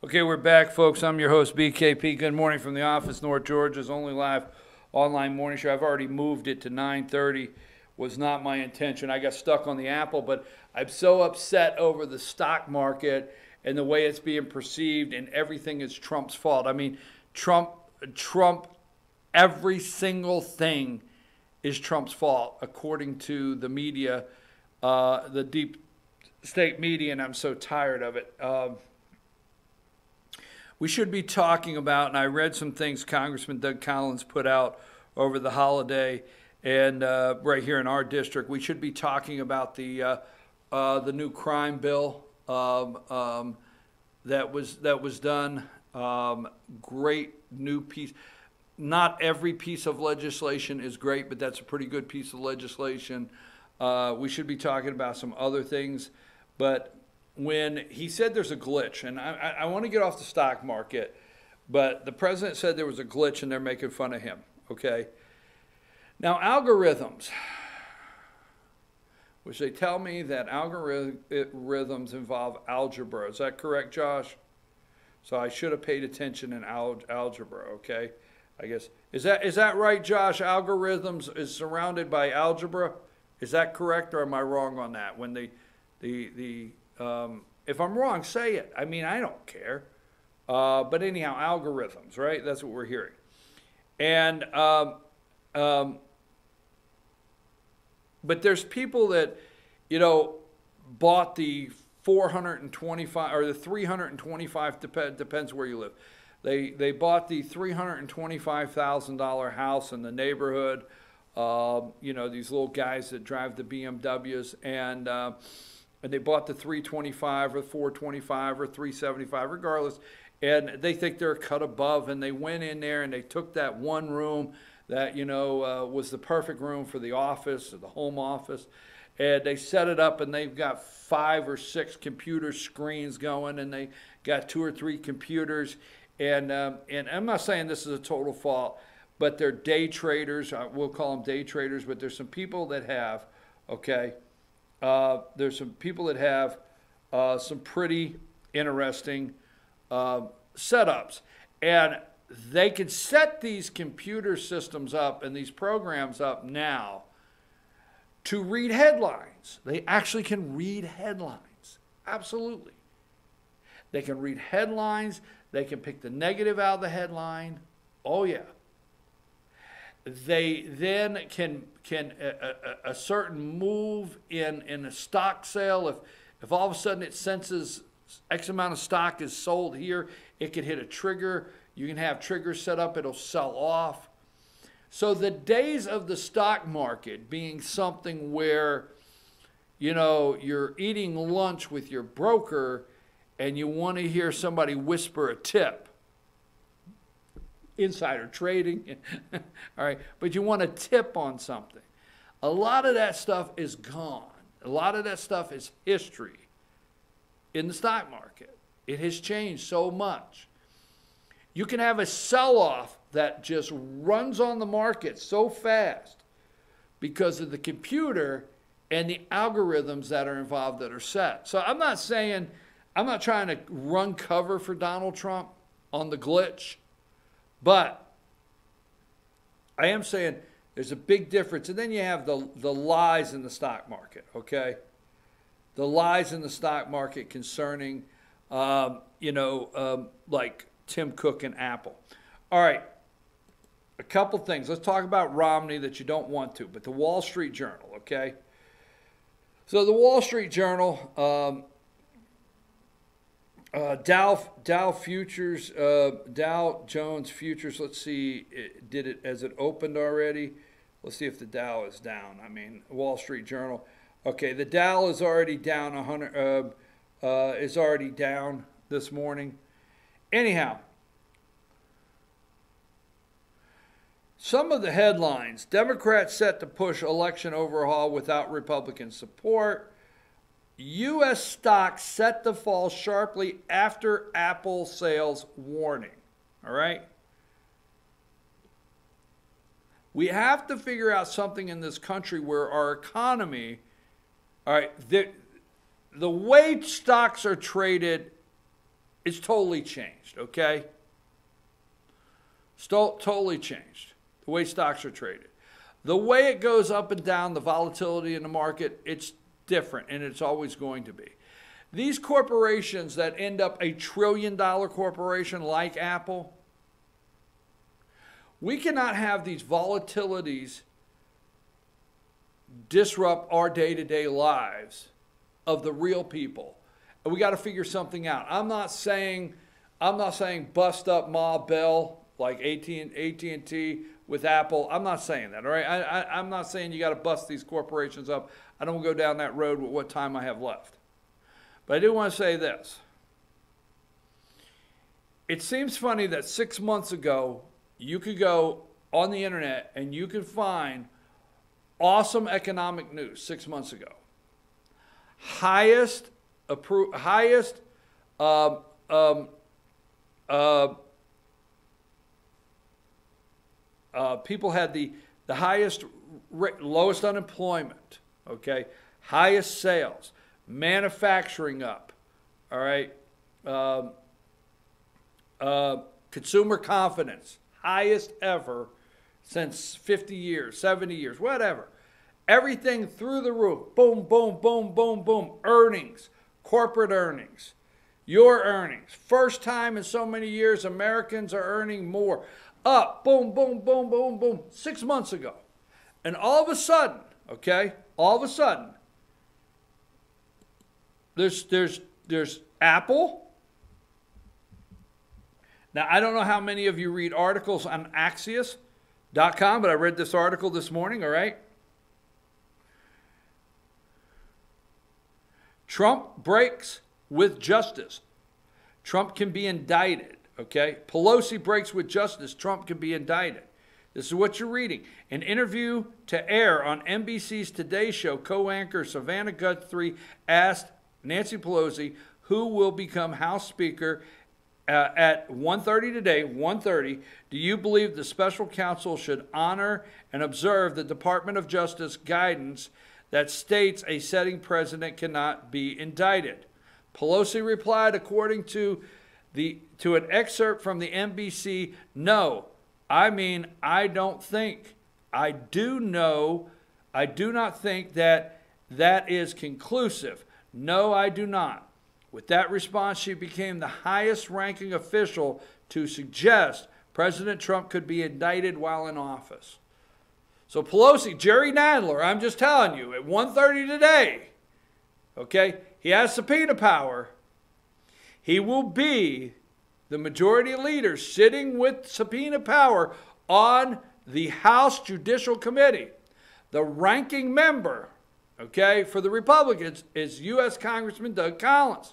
Okay, we're back, folks. I'm your host, BKP. Good morning from the office, North Georgia's only live online morning show. I've already moved it to 9:30. Was not my intention. I got stuck on the Apple, but I'm so upset over the stock market and the way it's being perceived, and everything is Trump's fault. I mean, Trump, every single thing is Trump's fault, according to the media, the deep state media, and I'm so tired of it. We should be talking about, and I read some things Congressman Doug Collins put out over the holiday, and right here in our district, we should be talking about the new crime bill that was done. Great new piece. Not every piece of legislation is great, but that's a pretty good piece of legislation. We should be talking about some other things, but when he said there's a glitch, and I want to get off the stock market, but the president said there was a glitch and they're making fun of him, okay? Now, algorithms, which they tell me that algorithms involve algebra. Is that correct, Josh? So I should have paid attention in algebra, okay? I guess. Is that right, Josh? Algorithms is surrounded by algebra? Is that correct, or am I wrong on that? When if I'm wrong, say it. I mean, I don't care. But anyhow, algorithms, right? That's what we're hearing. And but there's people that, bought the 425 or the 325, depends where you live. They bought the $325,000 house in the neighborhood. These little guys that drive the BMWs, and they bought the 325 or 425 or 375, regardless, and they think they're a cut above, and they went in there and they took that one room that was the perfect room for the office or the home office, and they set it up, and they've got 5 or 6 computer screens going, and they got 2 or 3 computers, and I'm not saying this is a total fault, but they're day traders. We'll call them day traders, but there's some people that have, okay. There's some people that have some pretty interesting setups, and they can set these computer systems up and these programs up now to read headlines. They actually can read headlines. Absolutely. They can read headlines. They can pick the negative out of the headline. Oh, yeah. They then can a certain move in a stock sale. If all of a sudden it senses X amount of stock is sold here, it could hit a trigger. You can have triggers set up. It'll sell off. So the days of the stock market being something where, you're eating lunch with your broker and you want to hear somebody whisper a tip. Insider trading, all right, but you want to tip on something. A lot of that stuff is gone. A lot of that stuff is history in the stock market. It has changed so much. You can have a sell-off that just runs on the market so fast because of the computer and the algorithms that are involved that are set. So I'm not trying to run cover for Donald Trump on the glitch. But I am saying there's a big difference. And then you have the lies in the stock market, okay? The lies in the stock market concerning, like Tim Cook and Apple. All right, a couple things. Let's talk about Romney that you don't want to, but the Wall Street Journal, okay? So the Wall Street Journal, Dow futures, Dow Jones futures. Let's see, has it opened already? Let's see if the Dow is down. I mean, Wall Street Journal. Okay, the Dow is already down 100. Is already down this morning. Anyhow, some of the headlines: Democrats set to push election overhaul without Republican support. U.S. stocks set to fall sharply after Apple sales warning. All right? We have to figure out something in this country where our economy, all right, the way stocks are traded It's totally changed, okay? Totally changed the way stocks are traded. The way it goes up and down, the volatility in the market, it's different, and it's always going to be. These corporations that end up a $1 trillion corporation like Apple, we cannot have these volatilities disrupt our day-to-day lives of the real people. And we got to figure something out. I'm not saying bust up Ma Bell like AT&T with Apple. I'm not saying that, all right? I'm not saying you got to bust these corporations up. I don't go down that road with what time I have left. But I do want to say this. It seems funny that 6 months ago, you could go on the internet and you could find awesome economic news 6 months ago. People had the highest, lowest unemployment, okay? Highest sales, manufacturing up, all right? Consumer confidence, highest ever since 50 years, 70 years, whatever. Everything through the roof. Boom, boom, boom, boom, boom. Earnings, corporate earnings, your earnings. First time in so many years, Americans are earning more. Up, boom, boom, boom, boom, boom, 6 months ago. And all of a sudden, okay, all of a sudden, there's Apple. Now, I don't know how many of you read articles on Axios.com, but I read this article this morning, all right? Trump breaks with justice. Trump can be indicted, okay? Pelosi breaks with justice. Trump can be indicted. This is what you're reading. An interview to air on NBC's Today Show, co-anchor Savannah Guthrie asked Nancy Pelosi, who will become House Speaker at 1:30 today, 1:30, do you believe the special counsel should honor and observe the Department of Justice guidance that states a sitting president cannot be indicted? Pelosi replied, according to an excerpt from the NBC, no, I don't think. I do not think that is conclusive. No, I do not. With that response, she became the highest-ranking official to suggest President Trump could be indicted while in office. So Pelosi, Jerry Nadler, I'm just telling you, at 1:30 today, okay, he has subpoena power. He will be the majority leader sitting with subpoena power on the House Judicial Committee. The ranking member, okay, for the Republicans is U.S. Congressman Doug Collins.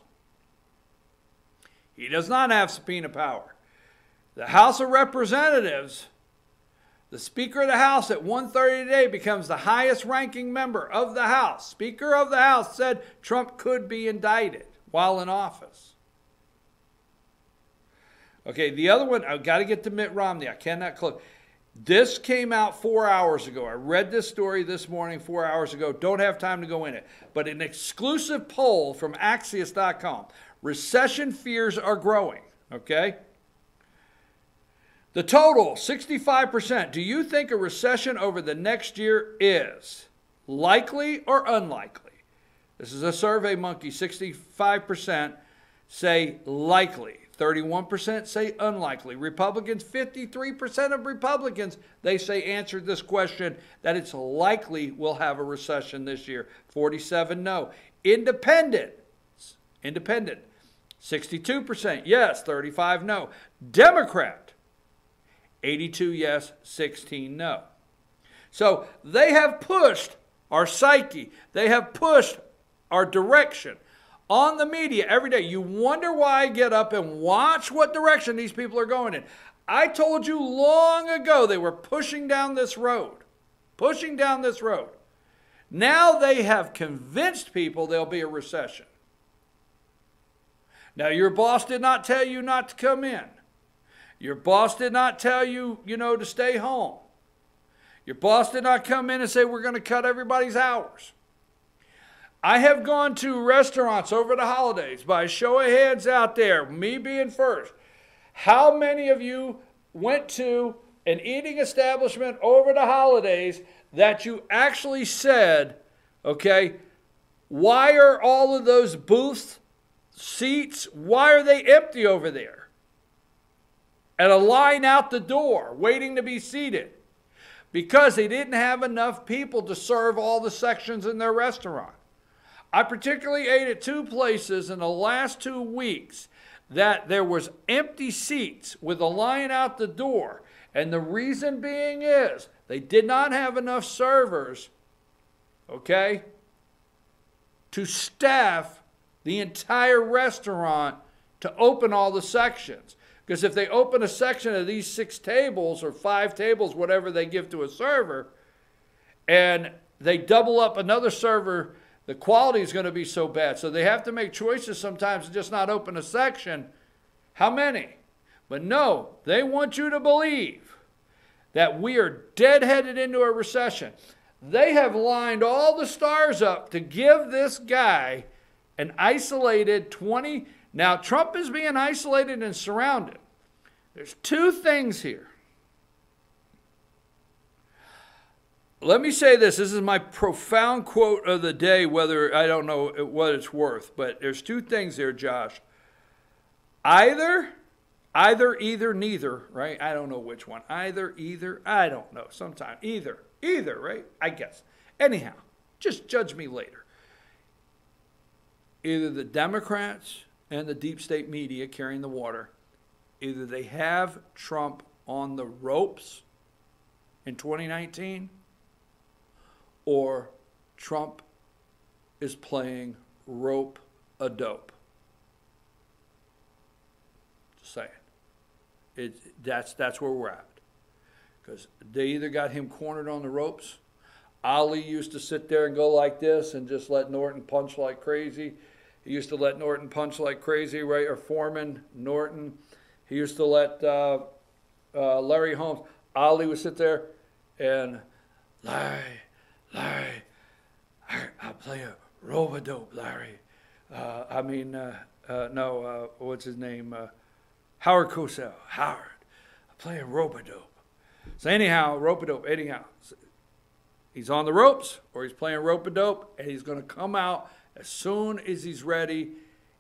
He does not have subpoena power. The House of Representatives, the Speaker of the House at 1:30 today becomes the highest ranking member of the House. Speaker of the House said Trump could be indicted while in office. Okay, the other one, I've got to get to Mitt Romney. I cannot close. This came out 4 hours ago. I read this story this morning 4 hours ago. Don't have time to go in it. But an exclusive poll from Axios.com. Recession fears are growing, okay? The total, 65%. Do you think a recession over the next year is likely or unlikely? This is a Survey Monkey. 65% say likely. 31% say unlikely. Republicans, 53% of Republicans, they say answered this question that it's likely we'll have a recession this year. 47 no. Independent, 62% yes, 35 no. Democrat, 82 yes, 16 no. So they have pushed our psyche. They have pushed our direction on the media every day. You wonder why I get up and watch what direction these people are going in. I told you long ago they were pushing down this road. Pushing down this road. Now they have convinced people there'll be a recession. Now, your boss did not tell you not to come in. Your boss did not tell you, to stay home. Your boss did not come in and say, we're going to cut everybody's hours. I have gone to restaurants over the holidays, by show of hands out there, me being first. How many of you went to an eating establishment over the holidays that you actually said, okay, why are all of those booths, seats, why are they empty over there? And a line out the door waiting to be seated. Because they didn't have enough people to serve all the sections in their restaurant. I particularly ate at 2 places in the last 2 weeks that there was empty seats with a line out the door. And the reason being is they did not have enough servers, okay, to staff the entire restaurant to open all the sections. Because if they open a section of these 6 tables or 5 tables, whatever they give to a server, and they double up another server, the quality is going to be so bad. So they have to make choices sometimes to just not open a section. How many? But no, they want you to believe that we are dead-headed into a recession. They have lined all the stars up to give this guy an isolated 20. Now, Trump is being isolated and surrounded. There's 2 things here. Let me say this. This is my profound quote of the day, whether I don't know what it's worth. But there's 2 things here, Josh. Either, neither, right? I don't know which one. Either, I don't know. Sometime, either, right? I guess. Anyhow, just judge me later. Either the Democrats and the deep state media carrying the water, either they have Trump on the ropes in 2019, or Trump is playing rope-a-dope. Just saying. That's where we're at. Because they either got him cornered on the ropes. Ali used to sit there and go like this and just let Norton punch like crazy. He used to let Norton punch like crazy, right? Or Foreman, Norton. He used to let Larry Holmes. Ali would sit there and, Larry, I'll play a rope-a-dope, Larry. What's his name? Howard Cosell. Howard, I'll play a rope-a-dope. So anyhow, rope-a-dope, anyhow. He's on the ropes or he's playing rope-a-dope, and he's going to come out as soon as he's ready.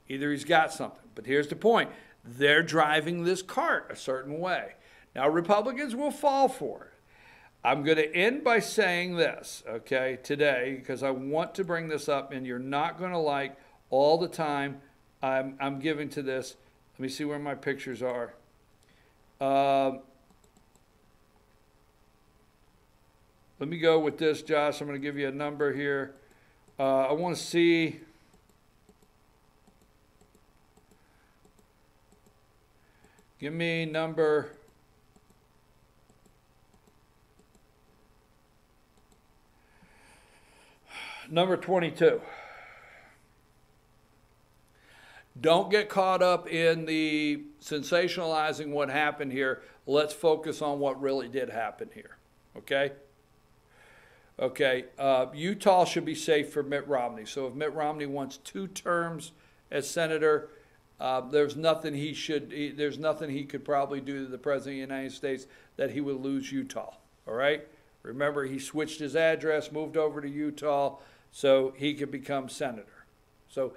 Either he's got something. But here's the point. They're driving this cart a certain way. Now, Republicans will fall for it. I'm going to end by saying this, okay, today, because I want to bring this up, and you're not going to like all the time I'm giving to this. Let me see where my pictures are. Let me go with this, Josh. I'm going to give you a number here. I want to see. Give me number. Number 22. Don't get caught up in the sensationalizing what happened here. Let's focus on what really did happen here. Okay? Okay. Utah should be safe for Mitt Romney. So if Mitt Romney wants 2 terms as senator, there's nothing he could probably do to the President of the United States that he would lose Utah. All right? Remember, he switched his address, moved over to Utah, so he could become senator. So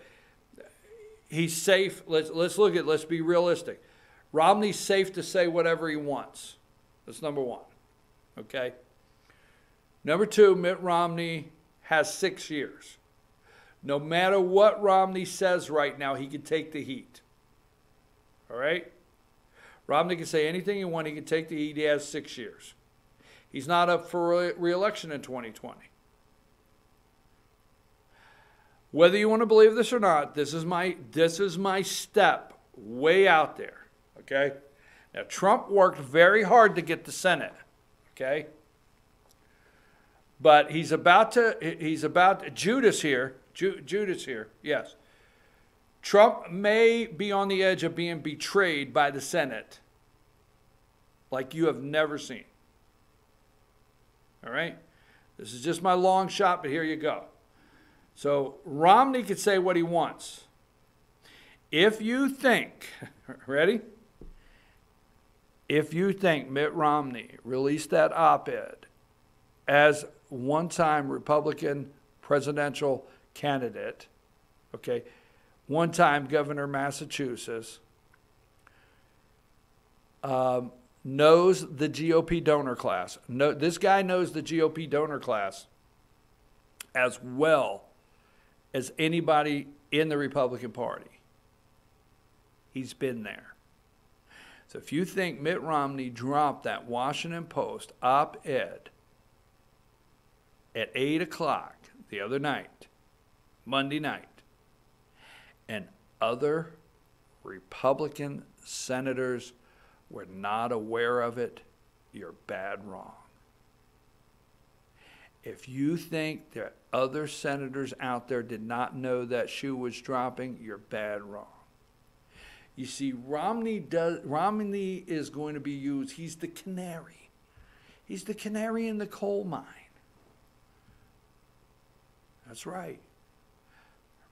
he's safe. Let's be realistic. Romney's safe to say whatever he wants. That's number 1. Okay? Number 2, Mitt Romney has 6 years. No matter what Romney says right now, he can take the heat. All right? Romney can say anything he wants. He can take the heat. He has 6 years. He's not up for re-election in 2020. Whether you want to believe this or not, this is my step way out there. Okay? Now, Trump worked very hard to get the Senate. Okay? But he's about Judas here, yes. Trump may be on the edge of being betrayed by the Senate like you have never seen. All right? This is just my long shot, but here you go. So Romney could say what he wants. If you think, ready? If you think Mitt Romney released that op-ed as one-time Republican presidential candidate, okay, one-time governor of Massachusetts, knows the GOP donor class. No, this guy knows the GOP donor class as well as anybody in the Republican Party. He's been there. So if you think Mitt Romney dropped that Washington Post op-ed at 8 o'clock the other night, Monday night, and other Republican senators were not aware of it, you're bad wrong. If you think that other senators out there did not know that shoe was dropping, you're bad wrong. You see, Romney is going to be used. He's the canary. He's the canary in the coal mine. That's right.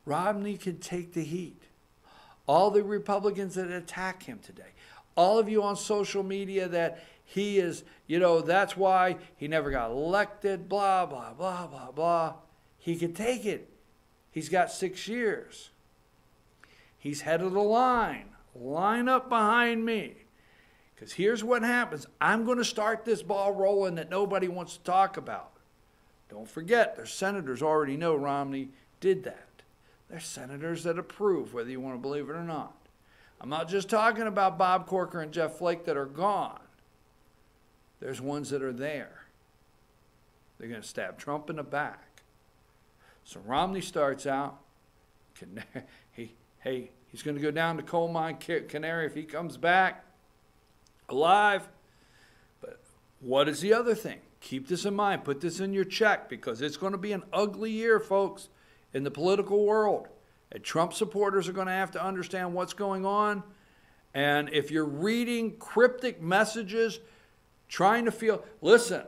Romney can take the heat. All the Republicans that attack him today, all of you on social media that he is, that's why he never got elected, blah, blah, blah, blah, blah. He can take it. He's got 6 years. He's head of the line. Line up behind me. Because here's what happens. I'm going to start this ball rolling that nobody wants to talk about. Don't forget, there's senators already know Romney did that. There's senators that approve, whether you want to believe it or not. I'm not just talking about Bob Corker and Jeff Flake that are gone. There's ones that are there. They're going to stab Trump in the back. So Romney starts out, he's going to go down to coal mine canary if he comes back alive. But what is the other thing? Keep this in mind. Put this in your check, because it's going to be an ugly year, folks, in the political world. And Trump supporters are going to have to understand what's going on. And if you're reading cryptic messages, trying to feel, listen,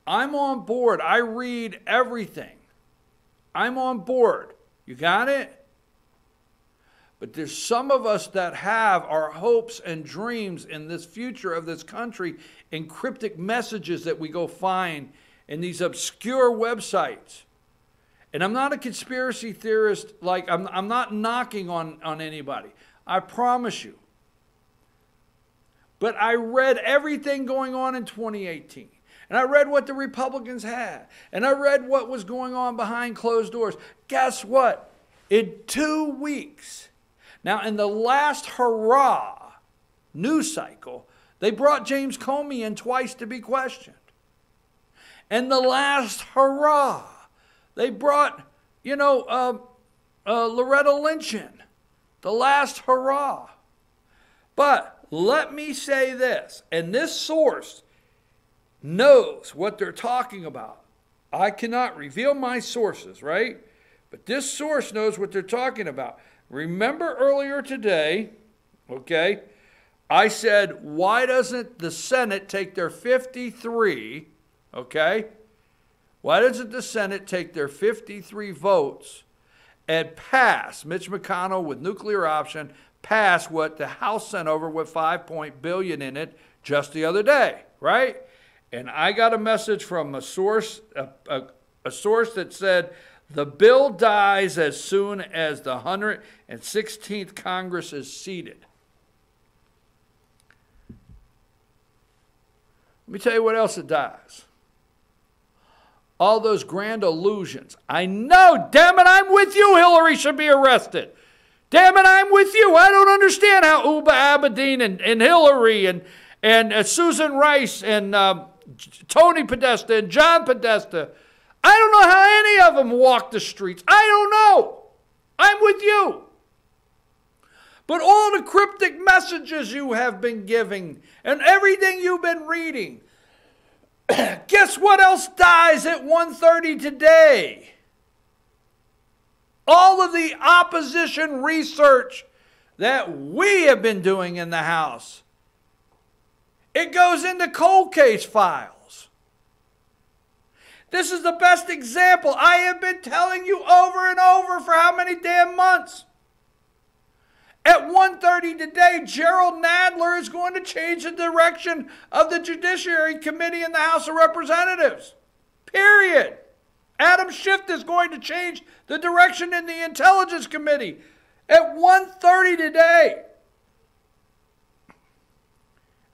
I'm on board. I read everything. I'm on board. You got it? But there's some of us that have our hopes and dreams in this future of this country in cryptic messages that we go find in these obscure websites. And I'm not a conspiracy theorist. Like, I'm not knocking on anybody. I promise you. But I read everything going on in 2018. And I read what the Republicans had. And I read what was going on behind closed doors. Guess what? In 2 weeks... Now, in the last hurrah news cycle, they brought James Comey in twice to be questioned. And the last hurrah, they brought, Loretta Lynch in. The last hurrah. But let me say this, and this source knows what they're talking about. I cannot reveal my sources, right? But this source knows what they're talking about. Remember earlier today, okay, I said, why doesn't the Senate take their 53, okay? Why doesn't the Senate take their 53 votes and pass, Mitch McConnell with nuclear option, pass what the House sent over with $5 billion in it just the other day, right? And I got a message from a source that said, the bill dies as soon as the 116th Congress is seated. Let me tell you what else it dies. All those grand illusions. I know, damn it, I'm with you. Hillary should be arrested. Damn it, I'm with you. I don't understand how Uba Abedin and Hillary and Susan Rice and Tony Podesta and John Podesta, I don't know how any of them walk the streets. I don't know. I'm with you. But all the cryptic messages you have been giving and everything you've been reading, guess what else dies at 1:30 today? All of the opposition research that we have been doing in the House. It goes into cold case files. This is the best example. I have been telling you over and over for how many damn months? At 1:30 today, Gerald Nadler is going to change the direction of the Judiciary Committee in the House of Representatives. Period. Adam Schiff is going to change the direction in the Intelligence Committee at 1:30 today.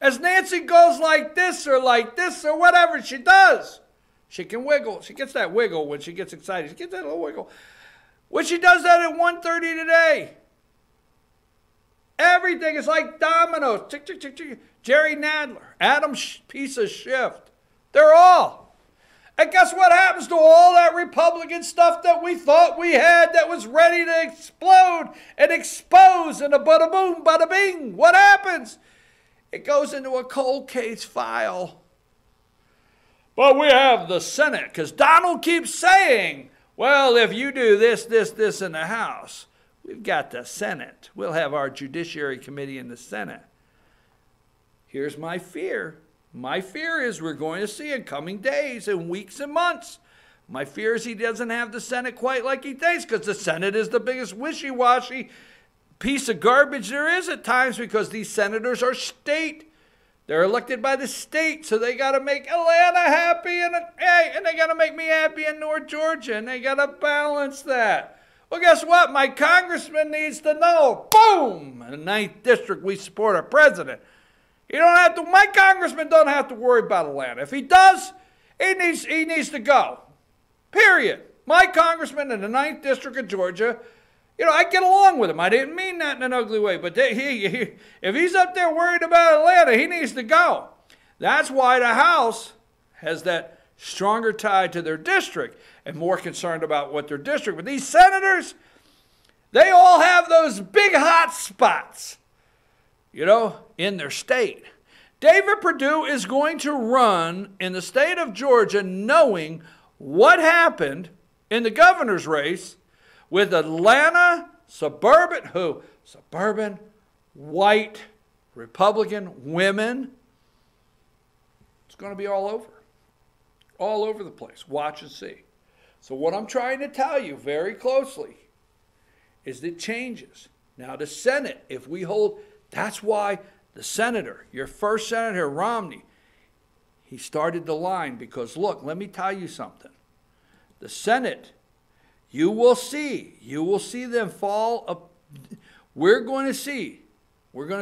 As Nancy goes like this or whatever she does, she can wiggle. She gets that wiggle when she gets excited. She gets that little wiggle. When she does that at 1:30 today, everything is like dominoes. Tick, tick, tick, tick. Jerry Nadler, Adam piece of Schiff. They're all. And guess what happens to all that Republican stuff that we thought we had that was ready to explode and expose and a bada boom, bada bing? What happens? It goes into a cold case file. But we have the Senate, because Donald keeps saying, well, if you do this, this, this in the House, we've got the Senate. We'll have our Judiciary Committee in the Senate. Here's my fear. My fear is we're going to see in coming days and weeks and months. My fear is he doesn't have the Senate quite like he thinks, because the Senate is the biggest wishy-washy piece of garbage there is at times, because these senators are state. They're elected by the state, so they got to make Atlanta happy, and they got to make me happy in North Georgia, and they got to balance that. Well, guess what? My congressman needs to know. Boom! In the 9th District, we support our president. My congressman don't have to worry about Atlanta. If he does, he needs to go. Period. My congressman in the 9th District of Georgia, I get along with him. I didn't mean that in an ugly way, but if he's up there worried about Atlanta, he needs to go. That's why the House has that stronger tie to their district and more concerned about what their district. But these senators, they all have those big hot spots, in their state. David Perdue is going to run in the state of Georgia knowing what happened in the governor's race with Atlanta suburban white Republican women. It's going to be all over the place. Watch and see. So what I'm trying to tell you very closely is that changes. Now the Senate, if we hold, that's why the senator, your first senator, Romney, he started the line, because look, let me tell you something. The Senate, you will see them fall up. We're going to see. And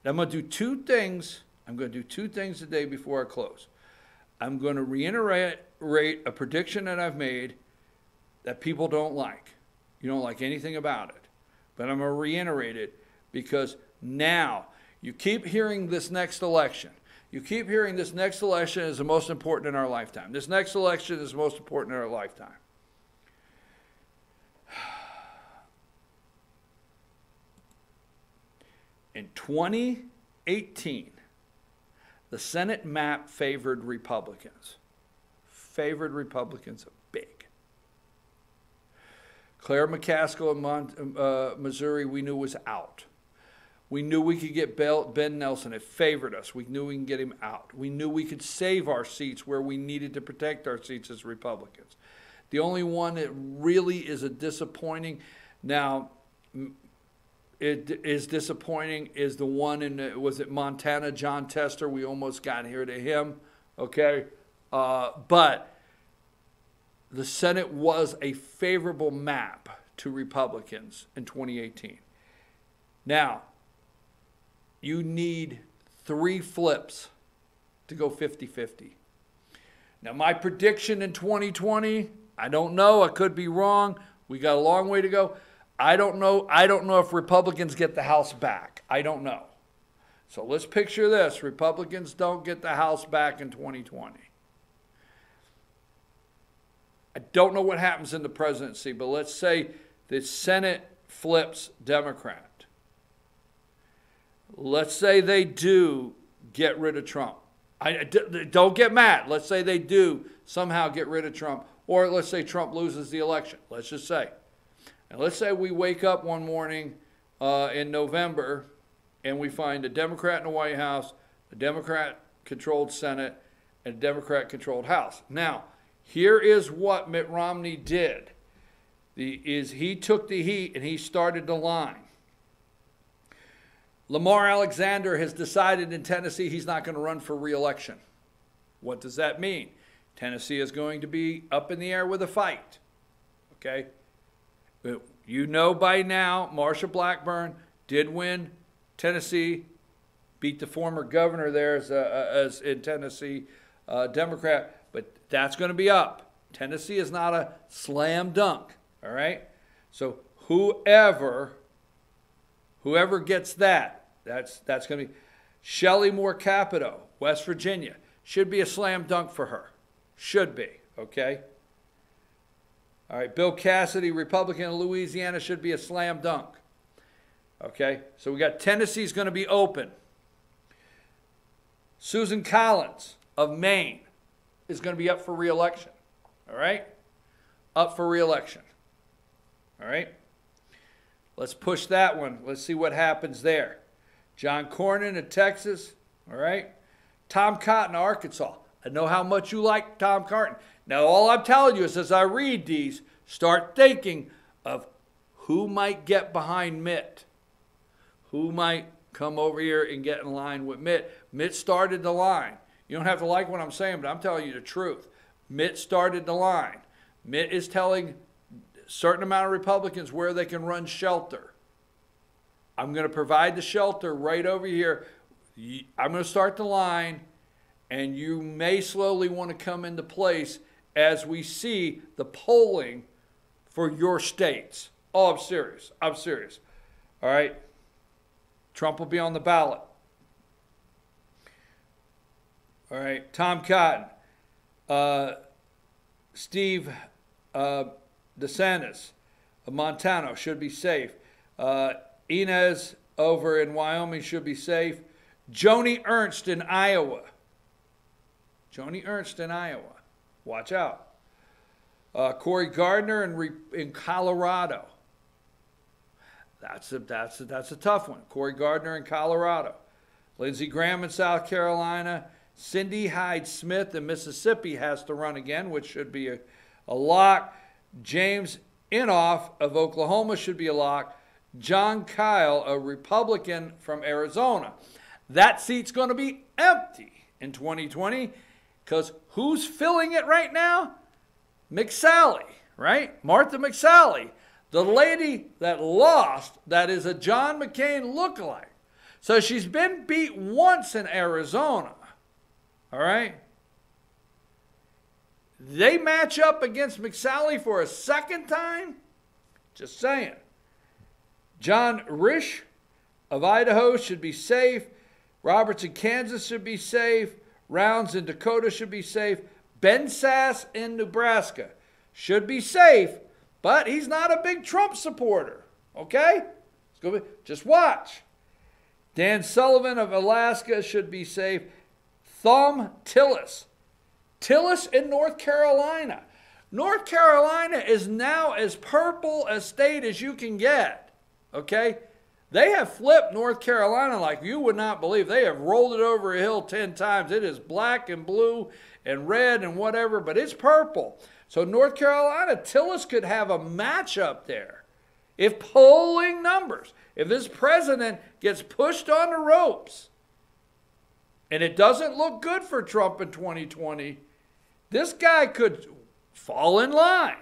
I'm going to do two things. I'm going to do two things today before I close. I'm going to reiterate a prediction that I've made that people don't like. You don't like anything about it. But I'm going to reiterate it, because now you keep hearing this next election. You keep hearing this next election is the most important in our lifetime. This next election is the most important in our lifetime. In 2018, the Senate map favored Republicans. Favored Republicans big. Claire McCaskill in Missouri, we knew was out. We knew we could get Ben Nelson. It favored us. We knew we can get him out. We knew we could save our seats where we needed to protect our seats as Republicans. The only one that really is a disappointing, now, it is disappointing, is the one in, was it Montana, John Tester? We almost got here to him, okay? But the Senate was a favorable map to Republicans in 2018. Now, you need 3 flips to go 50-50. Now, my prediction in 2020, I don't know. I could be wrong. We got a long way to go. I don't know if Republicans get the House back. I don't know. So let's picture this. Republicans don't get the House back in 2020. I don't know what happens in the presidency, but let's say the Senate flips Democrat. Let's say they do get rid of Trump. Don't get mad. Let's say they do somehow get rid of Trump. Or let's say Trump loses the election. Let's just say. And let's say we wake up one morning in November and we find a Democrat in the White House, a Democrat-controlled Senate, and a Democrat-controlled House. Now, Here is what Mitt Romney did. He took the heat and he started the line. Lamar Alexander has decided in Tennessee he's not going to run for re-election. What does that mean? Tennessee is going to be up in the air with a fight. Okay? You know by now, Marsha Blackburn did win Tennessee, beat the former governor there as in Tennessee, Democrat, but that's going to be up. Tennessee is not a slam dunk, all right? So whoever gets that's going to be Shelley Moore Capito, West Virginia, should be a slam dunk for her. Should be, okay? All right, Bill Cassidy, Republican of Louisiana, should be a slam dunk. Okay, so we got Tennessee's going to be open. Susan Collins of Maine is going to be up for re-election. All right? Up for re-election. All right? Let's push that one. Let's see what happens there. John Cornyn of Texas. All right? Tom Cotton of Arkansas. I know how much you like Tom Cotton. Now, all I'm telling you is as I read these, start thinking of who might get behind Mitt. Who might come over here and get in line with Mitt. Mitt started the line. You don't have to like what I'm saying, but I'm telling you the truth. Mitt started the line. Mitt is telling a certain amount of Republicans where they can run shelter. I'm going to provide the shelter right over here. I'm going to start the line, and you may slowly want to come into place as we see the polling for your states. Oh, I'm serious. I'm serious. All right? Trump will be on the ballot. All right, Tom Cotton, Steve DeSantis of Montana should be safe. Inez over in Wyoming should be safe. Joni Ernst in Iowa. Joni Ernst in Iowa. Watch out. Cory Gardner in Colorado. That's a tough one. Cory Gardner in Colorado. Lindsey Graham in South Carolina. Cindy Hyde-Smith in Mississippi has to run again, which should be a lock. James Inhofe of Oklahoma should be a lock. John Kyle, a Republican from Arizona. That seat's going to be empty in 2020 because who's filling it right now? McSally, right? Martha McSally. The lady that lost, that is a John McCain lookalike. So she's been beat once in Arizona. All right? They match up against McSally for a second time? Just saying. John Risch of Idaho should be safe. Roberts in Kansas should be safe. Rounds in Dakota should be safe. Ben Sass in Nebraska should be safe. But he's not a big Trump supporter, okay? Just watch. Dan Sullivan of Alaska should be safe. Thom Tillis. Tillis in North Carolina. North Carolina is now as purple a state as you can get, okay? They have flipped North Carolina like you would not believe. They have rolled it over a hill 10 times. It is black and blue and red and whatever, but it's purple. So North Carolina, Tillis could have a matchup there. If polling numbers, if this president gets pushed on the ropes, and it doesn't look good for Trump in 2020, this guy could fall in line.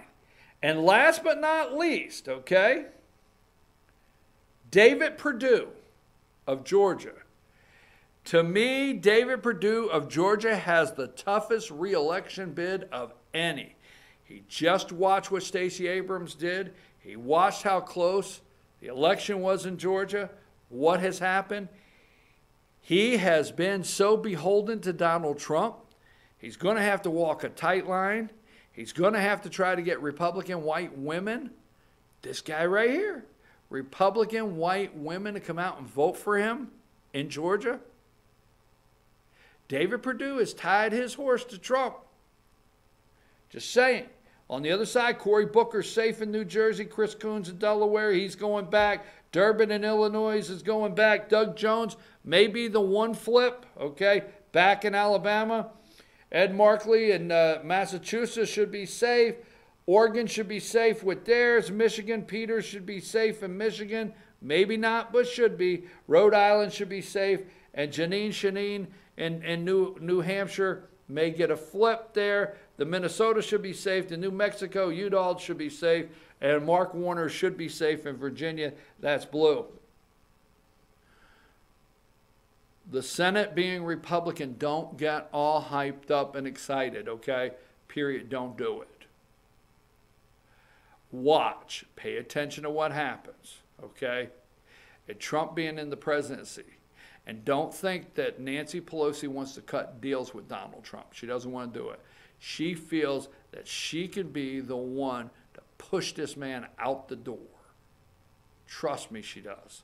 And last but not least, okay, David Perdue of Georgia. To me, David Perdue of Georgia has the toughest re-election bid of any. He just watched what Stacey Abrams did. He watched how close the election was in Georgia. What has happened? He has been so beholden to Donald Trump. He's going to have to walk a tight line. He's going to have to try to get Republican white women, this guy right here, Republican white women to come out and vote for him in Georgia. David Perdue has tied his horse to Trump. Just saying. On the other side, Cory Booker's safe in New Jersey. Chris Coons in Delaware, he's going back. Durbin in Illinois is going back. Doug Jones may be the one flip, okay, back in Alabama. Ed Markley in Massachusetts should be safe. Oregon should be safe with theirs. Michigan, Peters should be safe in Michigan. Maybe not, but should be. Rhode Island should be safe. And Janine Shanine in New Hampshire may get a flip there. The Minnesota should be safe. The New Mexico, Udall should be safe. And Mark Warner should be safe in Virginia. That's blue. The Senate being Republican, don't get all hyped up and excited, okay? Period. Don't do it. Watch. Pay attention to what happens, okay? And Trump being in the presidency. And don't think that Nancy Pelosi wants to cut deals with Donald Trump. She doesn't want to do it. She feels that she can be the one to push this man out the door. Trust me, she does.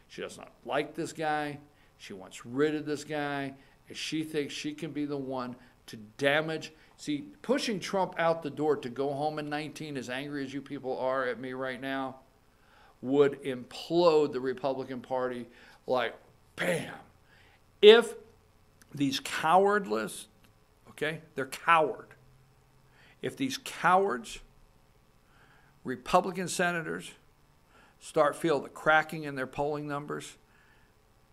She does not like this guy. She wants rid of this guy. And she thinks she can be the one to damage. See, pushing Trump out the door to go home in 19, as angry as you people are at me right now, would implode the Republican Party like bam. If these cowardless, okay, they're coward. If these cowards, Republican senators, start feel the cracking in their polling numbers,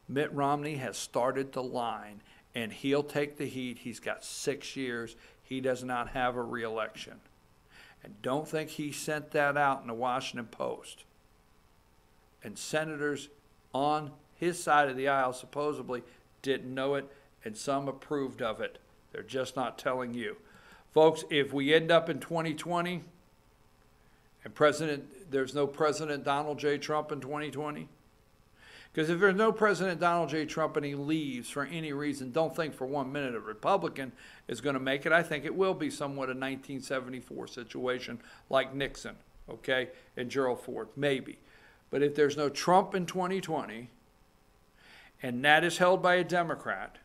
Mitt Romney has started the line, and he'll take the heat. He's got 6 years. He does not have a re-election. And don't think he sent that out in the Washington Post. And senators on his side of the aisle supposedly didn't know it, and some approved of it. They're just not telling you. Folks, if we end up in 2020 and there's no President Donald J. Trump in 2020, because if there's no President Donald J. Trump and he leaves for any reason, don't think for 1 minute a Republican is going to make it. I think it will be somewhat a 1974 situation like Nixon, okay, and Gerald Ford, maybe. But if there's no Trump in 2020, and that is held by a Democrat,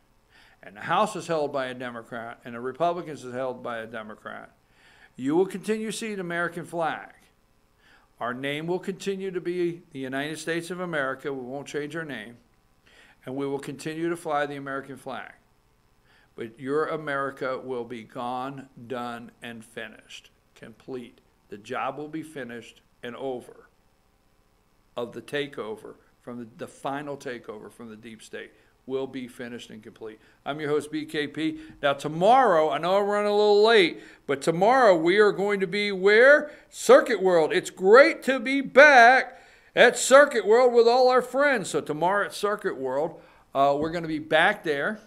and the House is held by a Democrat, and the Republicans is held by a Democrat, you will continue to see the American flag. Our name will continue to be the United States of America. We won't change our name. And we will continue to fly the American flag. But your America will be gone, done, and finished. Complete. The job will be finished and over of the takeover, from the final takeover from the deep state, will be finished and complete. I'm your host, BKP. Now tomorrow, I know I'm running a little late, but tomorrow we are going to be where? Circuit World. It's great to be back at Circuit World with all our friends. So tomorrow at Circuit World, we're going to be back there,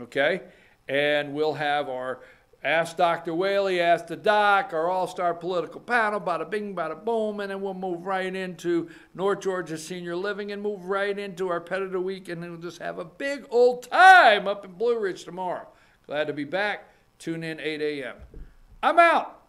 okay? And we'll have our Ask Dr. Whaley, Ask the Doc, our all-star political panel, bada bing, bada boom, and then we'll move right into North Georgia Senior Living and move right into our Pet of the Week, and then we'll just have a big old time up in Blue Ridge tomorrow. Glad to be back. Tune in 8 a.m. I'm out.